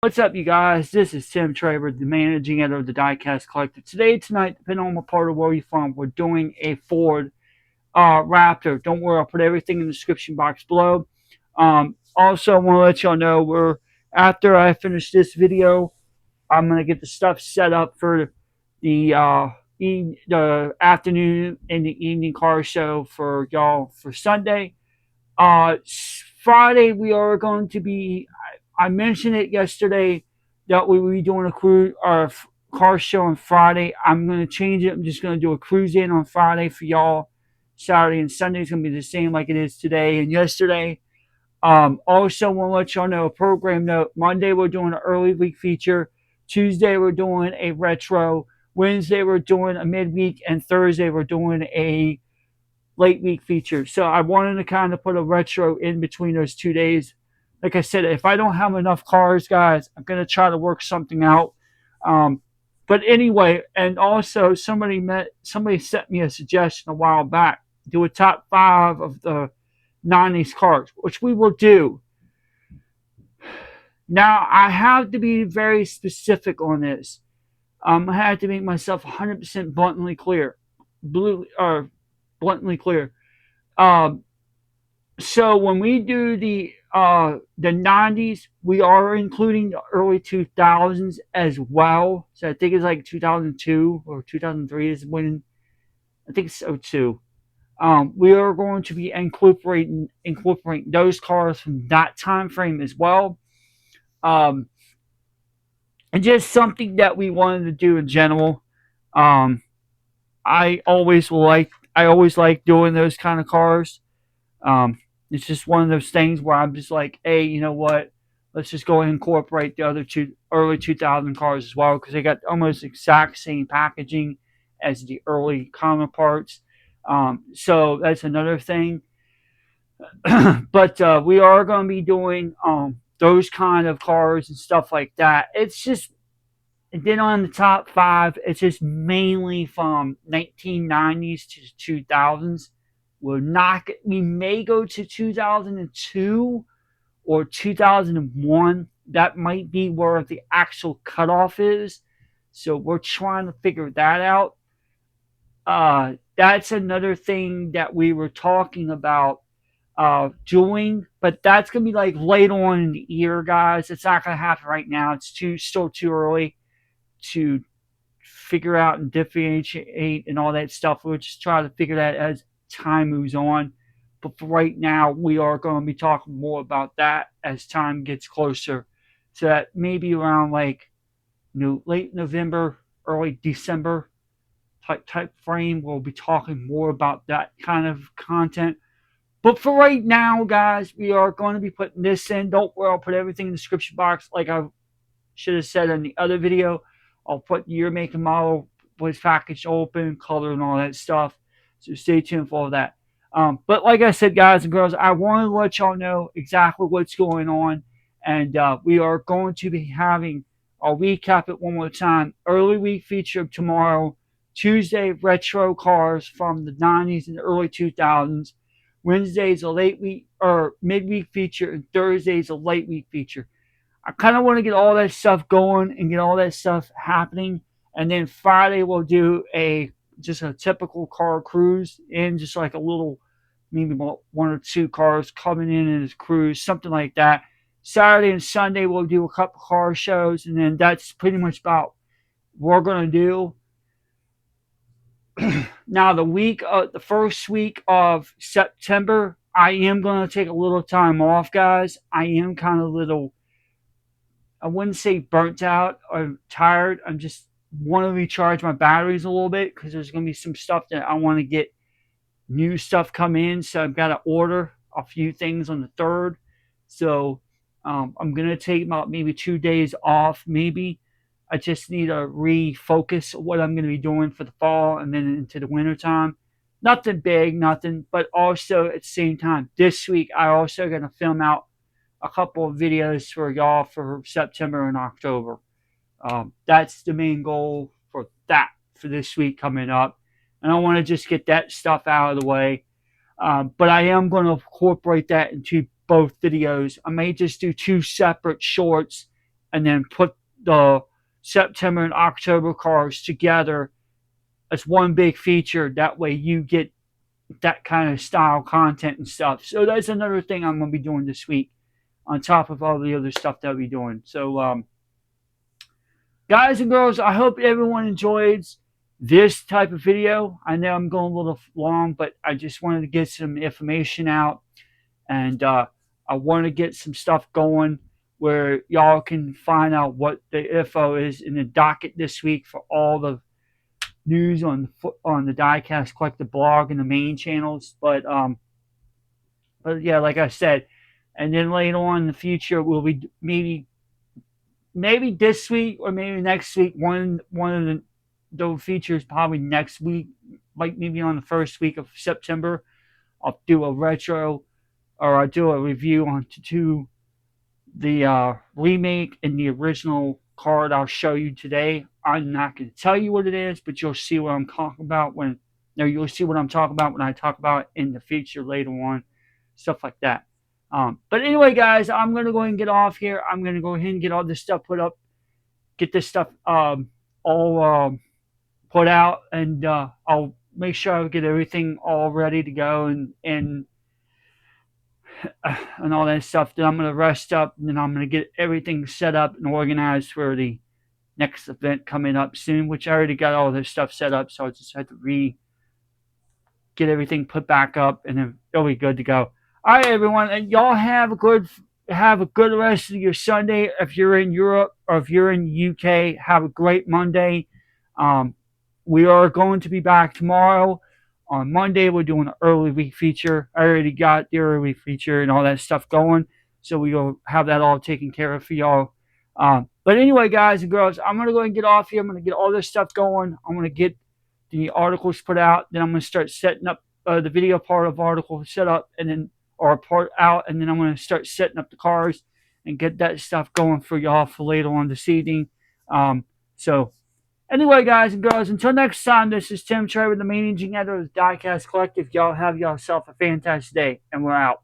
What's up, you guys? This is Tim Traver, the managing editor of the Diecast Collective. Tonight, depending on what part of the world you're from, we're doing a Ford Raptor. Don't worry, I'll put everything in the description box below. Also, I want to let y'all know after I finish this video, I'm gonna get the stuff set up for the afternoon and the evening car show for y'all for Sunday. Friday we are going to be. I mentioned it yesterday that we will be doing a cruise or car show on Friday. I'm going to change it. I'm just going to do a cruise in on Friday for y'all. Saturday and Sunday is going to be the same like it is today and yesterday. Also, want to let y'all know a program note. Monday we're doing an early week feature. Tuesday we're doing a retro. Wednesday we're doing a midweek, and Thursday we're doing a late week feature. So I wanted to kind of put a retro in between those 2 days. Like I said, if I don't have enough cars, guys, I'm going to try to work something out. But anyway, and also somebody sent me a suggestion a while back. Do a top 5 of the 90s cars, which we will do. Now, I have to be very specific on this. I have to make myself 100% bluntly clear. Bluntly clear. So when we do the 90s, we are including the early 2000s as well. So I think it's like 2002 or 2003 is when, I think so too. We are going to be incorporating those cars from that time frame as well. And just something that we wanted to do in general. I always like doing those kind of cars. It's just one of those things where I'm just like, hey, you know what? Let's just go and incorporate the other two early 2000 cars as well, because they got almost exact same packaging as the early counterparts. So that's another thing. But we are going to be doing those kind of cars and stuff like that. It's just, and then on the top 5, it's just mainly from 1990s to 2000s. We may go to 2002 or 2001. That might be where the actual cutoff is. So we're trying to figure that out. That's another thing that we were talking about doing, but that's gonna be like late on in the year, guys. It's not gonna happen right now. It's still too early to figure out and differentiate and all that stuff. We'll just try to figure that as time moves on. But for right now, we are going to be talking more about that as time gets closer. So that maybe around like late November, early December type frame, we'll be talking more about that kind of content. But for right now, guys, we are going to be putting this in. Don't worry, I'll put everything in the description box like I should have said in the other video. I'll put year, make, and model, was packaged open, color, and all that stuff. So stay tuned for all that. But like I said, guys and girls, I want to let y'all know exactly what's going on. And we are going to be having, I'll recap it one more time, early week feature tomorrow. Tuesday, retro cars from the 90s and early 2000s. Wednesday's a late week or midweek feature, and Thursday's a late week feature. I kind of want to get all that stuff going and get all that stuff happening. And then Friday we'll do just a typical car cruise in, just like a little, maybe 1 or 2 cars coming in as a cruise, something like that. Saturday and Sunday we'll do a couple car shows, and then that's pretty much about what we're going to do. Now the first week of September, I am going to take a little time off, guys. I am kind of I wouldn't say burnt out or tired. I'm just want to recharge my batteries a little bit, because there's going to be some stuff that I want to get new stuff come in. So I've got to order a few things on the 3rd. So I'm going to take about maybe 2 days off. Maybe I just need to refocus what I'm going to be doing for the fall and then into the winter time. Nothing big, nothing, but also at the same time, this week I also going to film out a couple of videos for y'all for September and October. That's the main goal for this week coming up. And I want to just get that stuff out of the way. But I am going to incorporate that into both videos. I may just do 2 separate shorts and then put the September and October cars together as one big feature. That way you get that kind of style content and stuff. So that's another thing I'm going to be doing this week on top of all the other stuff that I'll be doing. So, guys and girls, I hope everyone enjoys this type of video. I know I'm going a little long, but I just wanted to get some information out, and I want to get some stuff going where y'all can find out what the info is in the docket this week for all the news on the Diecast Collective blog and the main channels. But yeah, like I said, and then later on in the future, we'll be maybe this week or maybe next week. One of those features probably next week, like maybe on the first week of September. I'll do a retro, or I'll do a review on the remake and the original card I'll show you today. I'm not going to tell you what it is, but you'll see what I'm talking about you'll see what I'm talking about when I talk about it in the feature later on, stuff like that. But anyway, guys, I'm going to go ahead and get off here. I'm going to go ahead and get all this stuff put up, get this stuff all put out, and I'll make sure I get everything all ready to go and all that stuff. Then I'm going to rest up, and then I'm going to get everything set up and organized for the next event coming up soon, which I already got all this stuff set up, so I just had to get everything put back up, and then it'll be good to go. All right, everyone, and y'all have a good rest of your Sunday. If you're in Europe or if you're in the UK, have a great Monday. We are going to be back tomorrow. On Monday, we're doing an early week feature. I already got the early week feature and all that stuff going, so we will have that all taken care of for y'all. But anyway, guys and girls, I'm going to go and get off here. I'm going to get all this stuff going. I'm going to get the articles put out. Then I'm going to start setting up the video part of article set up, and then or part out, and then I'm going to start setting up the cars and get that stuff going for y'all for later on this evening. So anyway, guys and girls, until next time, this is Tim Trevor, the managing editor of the Diecast Collective. Y'all have yourself a fantastic day, and we're out.